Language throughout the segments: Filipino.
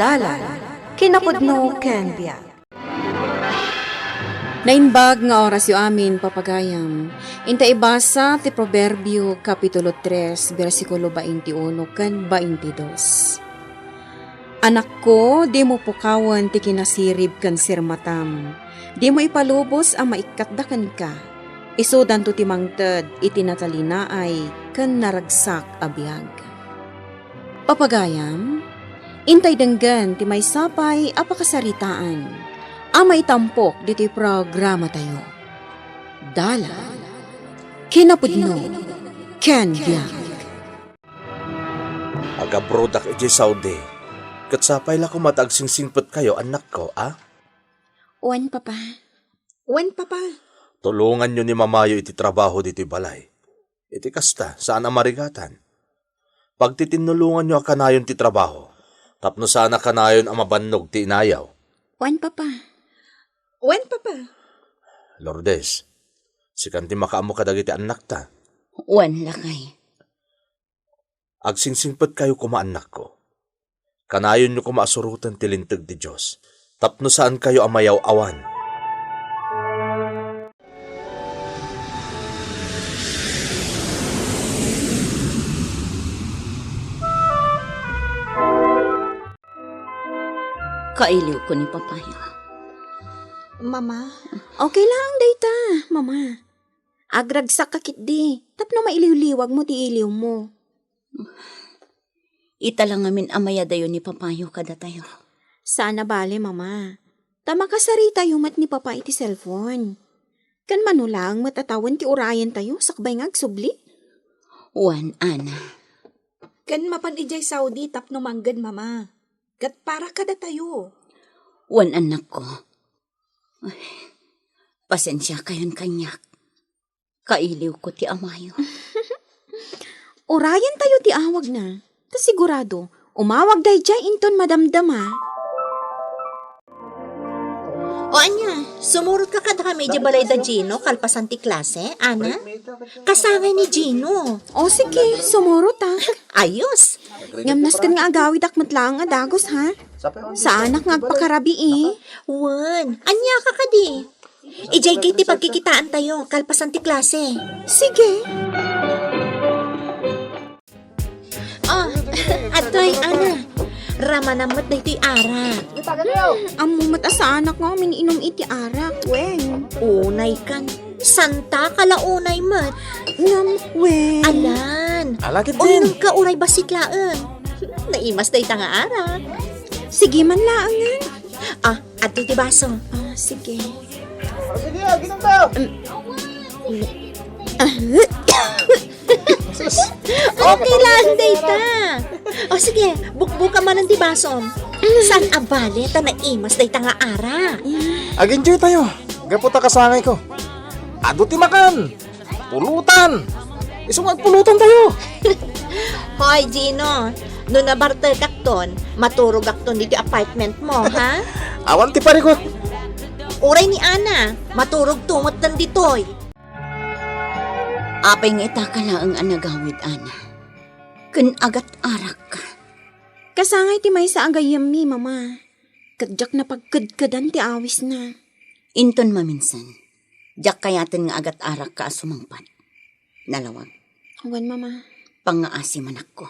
Dalan, kinapudno ken biag. Nainbag nga oras yu amin papagayam. Inta ibasa ti Proverbio Kapitulo 3, versikulo 21 kan 22. Anak ko, di mo pukawan ti kinasirib kan sirmatam. Di mo ipalubos ang maikatdakan ka. Isudan to ti mangted itinatalinaay kan naragsak abiyag. Papagayam, intay denggan ti may sapay apakasaritaan. Amay tampok dito'y programa tayo. Dalan, kinapudno, ken biag. Agabrodak iti Saudi. Katsapay la ko matagsingsingpet kayo, anak ko, ah? Wan, papa. Tulungan nyo ni mamayo iti trabaho dito'y balay. Iti kasta, saan ang marigatan? Pag titinulungan nyo kanayon ti trabaho, tapno sana kanayon ang mabannog ti inayaw. Wan, papa. Lourdes, sikan ti makaamo kadagiti anak ta. Wan lakay. Agsingsingpet kayo kumaanak ko. Kanayon nyo kumasurutan ti linteg ti Diyos. Tapno saan kayo amayaw awan. Kailiw ko ni papaya. Mama, Okay lang, dayta, mama. Agragsak kakit di. Tapno mailiw-liwag mo ti iliw mo. ita lang amin amaya dayo ni papayo kada tayo. Sana bale, mama. Tama kasari tayo mat ni papa iti cellphone. Kan manulang matatawan ti urayan tayo sakbay nga agsubli. Wan, Ana. Kan mapan ijay Saudi tapno manggad mama. Gat para kada tayo. Wan, anak ko. Ay, pasensya kayon kanyak. Kailiw ko ti amayo. Urayan tayo ti awag na. Ta sigurado, umawag day jay inton madamdama. O anya, sumurot ka kada kami ijay balay da Gino kalpasan ti klase, Ana? Kasangay ni Gino. O sige, sumuro ta. Ayos. Ngamnas kan nga agawid akmat lang nga dagos ha. Sa anak nga agpakarabi eh. Wan, anya ka kadi. Ijay kiti pagkikitaan tayo kalpasan ti klase. Sige. Oh, atoy, Ana. Rama namat na ito'y arak. Amo mata sa anak nga miniinom iti arak, weng. Unay kan. Santa kalaunay mat. Ngam, weng. Alan. Alagid Uminom ka uray basiklaan. Naimas na nga arak. Sige man laangan. Ah, ato ti baso. Ah, sige. Okay lang, data. O sige, bukbuka man ang tibasom. San abale ta naimas data nga ara? Ag-enjoy tayo. Gaputa kasangay ko. Ado ti makan. Pulutan. Isong pulutan tayo. Hoy, Gino. No nabarte kakton, maturog akton dito apartment mo, ha? Awan ti pare ko. Uray ni Ana, maturog tumot tan ditoy. Apay nga ita ka lang ang anagawid, Ana. Kun agat arak ka. Kasangay ti may sa agayam mi, mama. Kadyak na pagkadkadan ti awis na. Inton maminsan. Diyak kayatin nga agat arak ka asumangpat. Nalawag. Wan, mama. Pangaasi manak ko.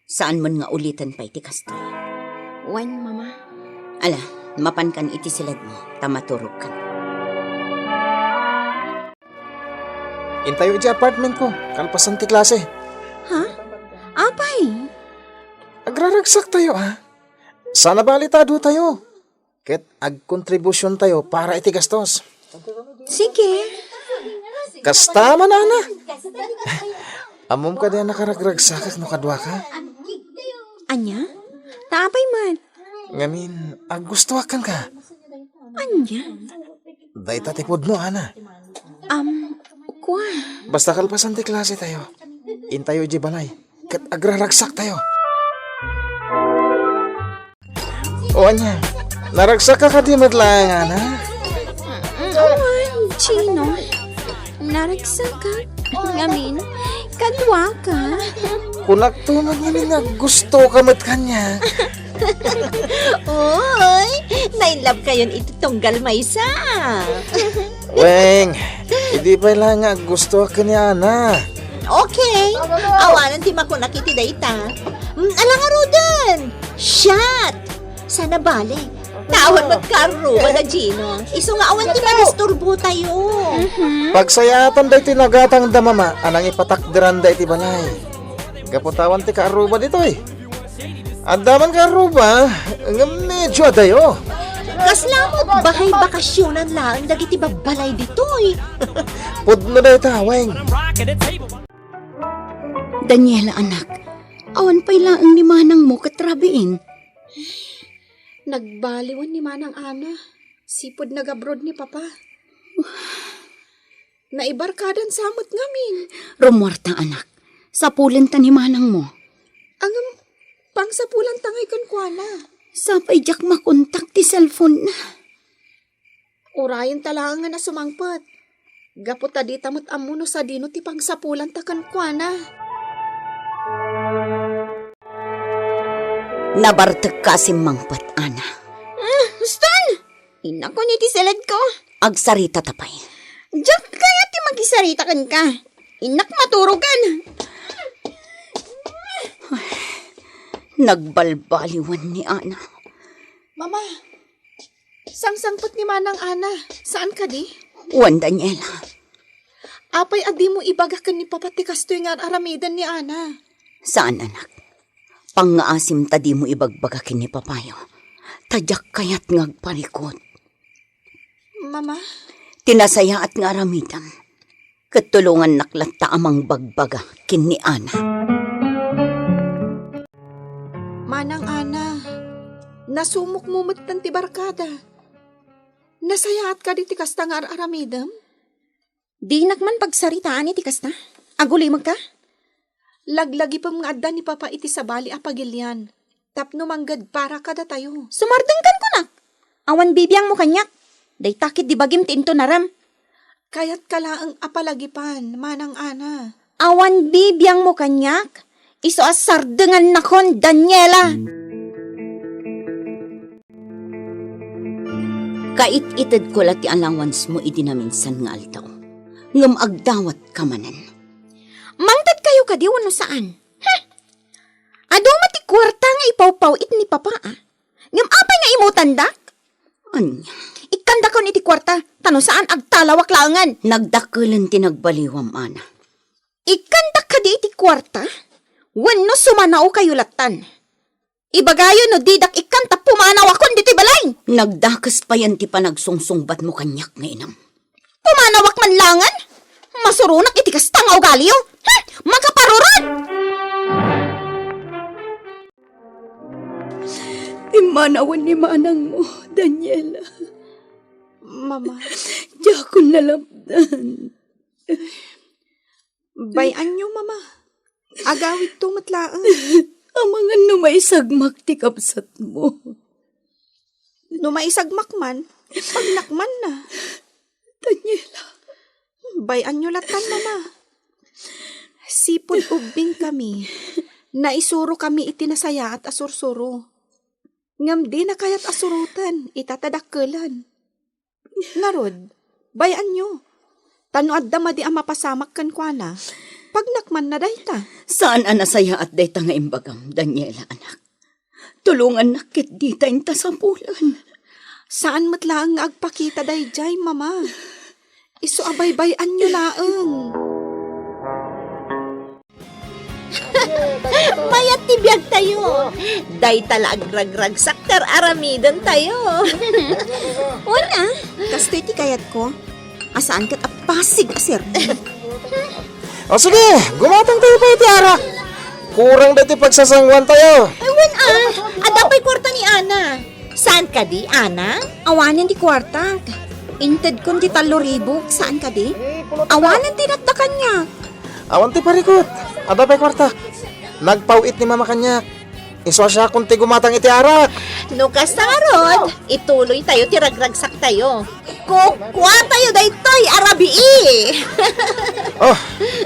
Saan man nga ulitan pa iti kastoy. Wan, mama. Ala, mapan kan iti silad mo. Tamaturog kan. Intayo iti apartment ko. Kalpasan ti klase. Ha? Apay? Agraragsak tayo, ha? Sana balitado tayo. Ket ag-kontribusyon tayo para iti gastos. Sige. Kasta man, Ana. Amom ka diyan nakaragragsakak no kadwa ka. Anya? Taapay man. Ngamin, gusto akan ka. Anya? Dayta tipod mo, Ana. Kwa. Basta kalpasan ti klase tayo. Intayo di balay. Ket agraragsak tayo. O anya, naragsak ka di madlang, Ana. Awan, Chino. Naragsak ka. Ngamin, Kadwa ka. Kunak tuman nga gusto ka mat kanya. Oy, nainlove kayon iti tunggal maysa. Weng, hindi pa lang nga gusto ka niya na. Okay, awanan ti makunak iti dayta. Alang arudan, shot. Sana balik. Naawan magkaruwa na Gino. Iso nga awan ti manisturbo tayo. Pagsayatan da iti nagatang damama, anang ipatakdiran da iti balay. Kaputawan ti kaaruba dito eh. Andaman kaaruba, nga medyo adayo. Kaslamot, bahay bakasyonan lang dagiti babalay ditoy. Pudno da ita, Weng. Daniela, anak, awan pa'y laang ni manang mo katrabiin. Nagbaliwan ni Manang Ana. Sipod nag-abroad ni Papa. Naibarkadan samot ngamin. Romuarta, anak, sapulin ta ni manang mo. Ang pangsapulan tangay kuana. Sapay jak makontak ti cellphone na. Urayan talaga na sumangpot. Gapot ta di tamot amuno sa dino ti pangsapulan ta kuana. Nabartag ka si mangpat, Ana. Stan! Ina ko ni ti salad ko. Agsarita tapay. Diyak kaya ti magisarita kan ka. Inak maturugan. Nagbalbaliwan ni Ana. Mama, sangsangpot ni Manang Ana. Saan ka di? Wan, Daniela. Apay adi mo ibagakan ni Papa ti kastoy nga aramidan ni Ana. Saan, anak? Pangaasim tadi mo ibagbagakin ni Papayo. Tadyak kayat ngagparikot. Mama? Tinasaya at nga aramidam. Katulungan naklatta amang bagbaga kin ni Ana. Manang Ana, nasumok mo matan ti barkada. Nasayaat ka di ti kasta nga aramidam? Di nakman pagsaritaan iti kasta. Aguli ka? Laglagi pa mga adda ni Papa iti sabali apagilyan. Tapno manggad para kada tayo. Sumardengkan ko na. Awan bibiyang mo kanyak. Day takit di bagim tinto naram. Kaya't kalaang apalagipan, Manang Ana. Awan bibiyang mo kanyak. Iso asardengan nakon, Daniela. Kait-itad ko lati allowance mo idinaminsan nga altaw. Ngam agdawat kamanan. Mangtad kayo ka di wano saan? Ado mati kwarta nga ipaw-paw it ni Papa Ngam apay nga imutandak? Anya, Ikanda ko ni ti kwarta, tano saan agtalawak langan? nagdakulan tinagbaliwam, Ana. Ikanda ka di iti kwarta? Wano sumanaw kayo latan? Ibagayo no didak ikanta pumanaw akon diti balay. Nagdakas pa yan ti panagsungsungbat mo kanyak nga inam. Pumanawak man langan? Masurunak iti kastang ugalyo? Makaparurot! Imanawan ni manang mo, Daniela. Mama, Diya ko nalabdan. bayan nyo, Mama. Agawit to matlaan. Ang mga numaisagmak ti kapsat mo. Numaisagmak man, pagnakman na. Daniela. Bayan nyo latan, Mama. Sipod ubing kami. Naisuro kami itinasaya at asursuro. Ngam di na kaya't asurutan, itatadakkelan. Narod, bayan nyo. Tano adda madi ang mapasamak kan kuana. Pagnakman na dayta. Saan anasaya at dayta nga imbagam, Daniela, anak? Tulungan nakit di tayong tasampulan. Saan matlaang nga agpakita dayjay, Mama? Iso abay-bayan nyo laeng. Mayat tibiyag tayo. Day tala agragrag saktar aramidan tayo. Wala. Kastoy ti kayat ko. Asaan kat apasig asir. O sige, gumatang tayo pa iti arak. Kurang dati pagsasangwan tayo. Ewan adapay kwarta ni Ana. Saan ka di, Ana? Awanan di kwarta. Inted kon di 3,000. Saan ka di? Awanan di natdakan niya. Awan ti parikot. Ada pa kwarta. Nagpawit ni mama kanya. Iswa siya kung ti gumatang iti arak. Nukas na rod, ituloy tayo, tiragragsak tayo. Kukwa tayo daytoy, arabii. Oh,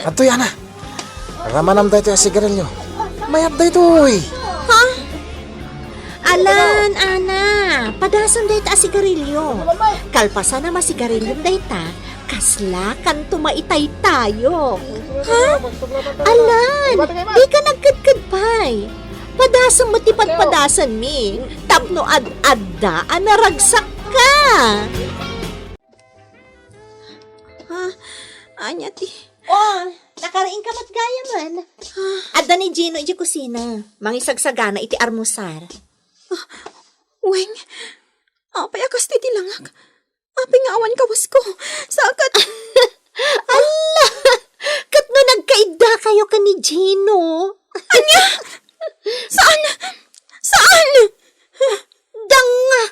ato yan ah. Ramanam dahi ti asigarilyo. Mayat dahi to'y. Alan, Ana, padasan dahi ta sigarilyo. Kalpasan na masigarilyo dahi ta, kasla kan tumaitay tayo. Ha? Alan, di ka nagkadkad pa'y. Padasan mo ti padasan mi. Tapno ad-adda, anaragsak ka. Anya ti. Oh, nakaraing ka matgaya man. Adda ni Gino iti kusina. Mangisagsagana iti armusar. Weng, apay akas ti tilangak. Apay nga awan kawas ko. Sakat. Allah! Kat no nagkaida kayo ka ni Gino. Saan? Saan? Danga!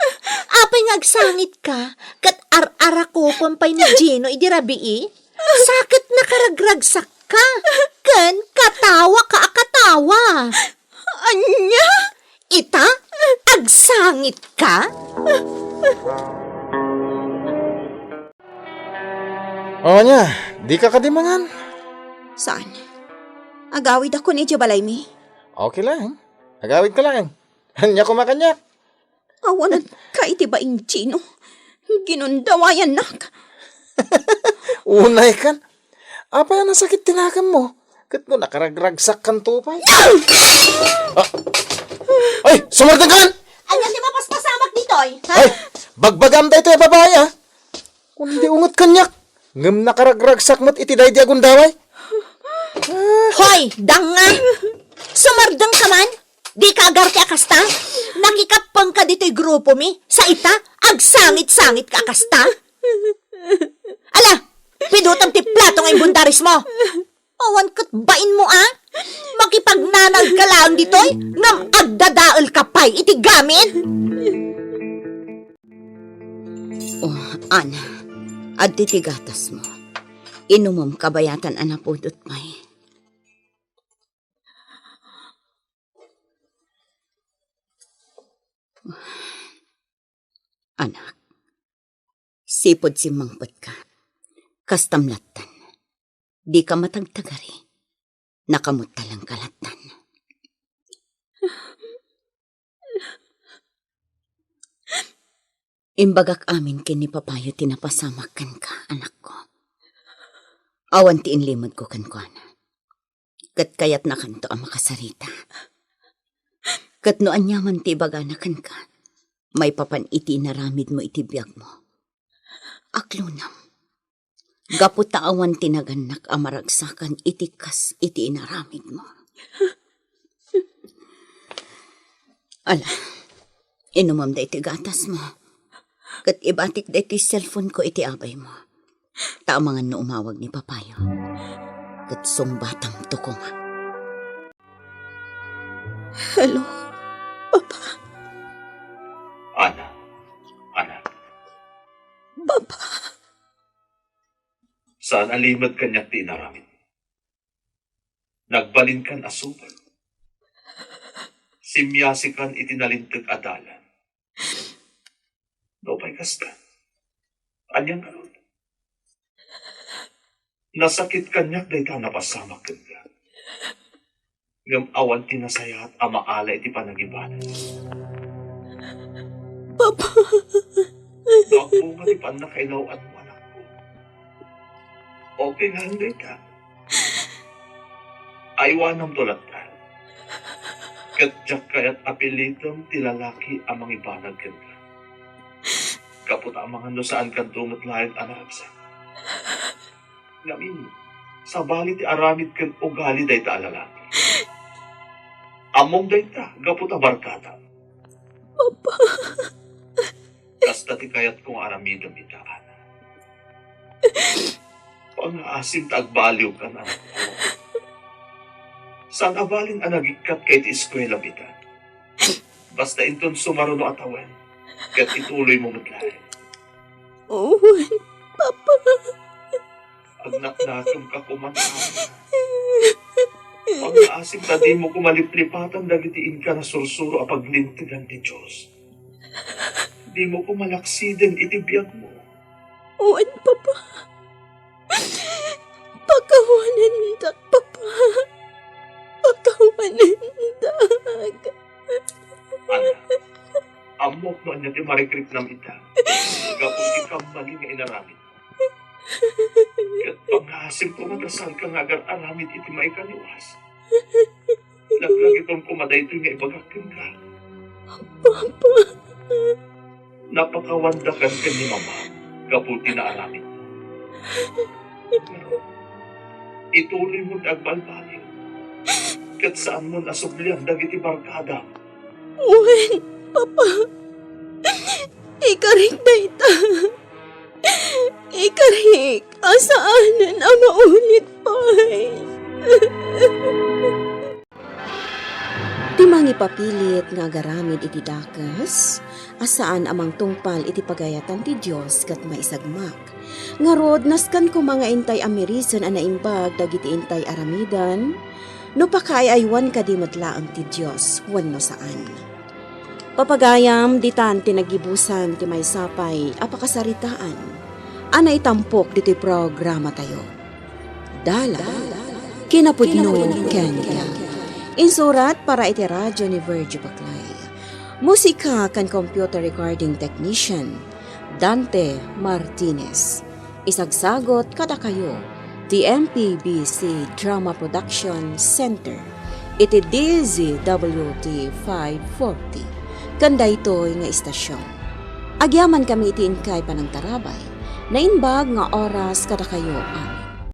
Apay nga agsangit ka. Kat ar-ara ko pampay ni Gino idi rabii. Sakit nakaragragsak ka. Ken katawa ka akatawa. Anya? Ita? Agsangit ka? Oo niya, di ka kadimangan. Saan? Agawid ako ni balay mi. Okay lang. Agawid ka lang. Hanya kumakanyak. Awanan ka iti ba Gino? Ginundawayan nak. Unay kan. Apa yan ang sakit tinakam mo? Kat mo nakaragragsak kan tupay. Ay, sumartan kan! Anya di mapaspasamak ditoy? Ha? Ay, bagbagam da ito yung babae ha. Kundi ungot kanyak. Ngam nakaragragsak mo't iti day di agundaway. Hoy, danga! Sumardang ka man? Di ka agarte akasta? Nakikapang ka dito'y grupo mi? Sa ita, agsangit-sangit ka akasta? Ala, pidutam ti plato ngayong bundaris mo. Awan kat bain mo Makipagnanag ka lang dito'y ngam agdadaal ka pa'y iti gamin. Oh, Ana, at titigatas mo. Inumom kabayatan anapudot may. Anak, sipod si mangpot ka. Kastamlatan. Di ka matagtagari. Nakamot talang kalatan. Imbagak amin kini papayo tinapasamakan ka, anak ko. Awan ti inlimod ko kan ko, ana. Kat kayat na kanto ang makasarita. Kat noan yaman ti bagana kan ka. May papan iti naramid mo iti biyag mo. Aklunam. Gapot awan tinaganak amaragsakan iti kas iti inaramid mo. Ala, inumam da iti gatas mo. Kat ibatik da iti cellphone ko iti abay mo. Taamangan no umawag ni papayo. Kat sumbatang tukong. Hello, Papa. Ana. Papa. Saan alimad kanyak ti inaramid? Nagbalin kan asupan. Simyasikan itinalintag adalan. No pa'y kasta. Anyang karon. Nasakit kanyak dahi ta napasamak ka. Ngam awan tinasaya at amaala iti panagibanan. Papa. Nakbunga ti panakailaw at anak ko. Okay nga hindi ka. Aywanam tulatan. Katjak kayat apelitom ti lalaki amang ibanag kanta. Kaput amang ano saan kantungot lahat anaragsa. Ngamin, sa bali ti aramid kan ugali day ta alalaki. Among day ta, kaput abarkata. Papa. Kasta ti kayat kong aramidam itaan. Pang-aasim ta agbaliw ka na. Saan abalin anagikat kay ti eskwela bitan. Basta inton sumaruno atawan, kat ituloy mo matlahin. Owen, Papa. Agnaknakam ka kumanaan. Pang-aasim ta di mo kumaliplipatan dagitiin ka na sursuro a paglintigan ti Diyos. Di mo kumalaksiden itibiyag mo. Owen, Papa. Pagkawanan dak, Papa. manindag. Anak, amok mo niya di marikrip ng ita. Kapag ikambali nga inaramid. Kat panghasim ko matasal ka nga agar aramid iti maikaniwas. Naglag itong kumaday ito nga ibagakin ka. Papa. Napakawandakan ka ni Mama kapag tinaaramid. Pero, ituloy mo agbalbaliw. Kat saan mo nasublihan dagiti barkada. Wen, Papa. Ikarik na ita. Ikarik, asaanan ang maulit pa. Timang ipapilit nga agaramid iti dakas, asaan amang tungpal iti pagayatan ti Diyos kat maisagmak. Ngarod naskan ko mga intay amerison ana imbag dagiti intay aramidan, no pakaayaywan kadimotlaang ti Diyos wenno saan. Papagayam ditan tinagibusan ti maysapay apakasaritaan, ana itampok diti programa tayo. Dala, kinapudno Kenya. Insurat para iti radyo ni Virgil Baclay. Musika kan computer recording technician, Dante Martinez. Isagsagot kada kayo, the MPBC Drama Production Center. Iti DZWT 540. Kanda ito'y nga istasyon. Agyaman kami iti inkay panang tarabay, na inbag nga oras kada kayo ang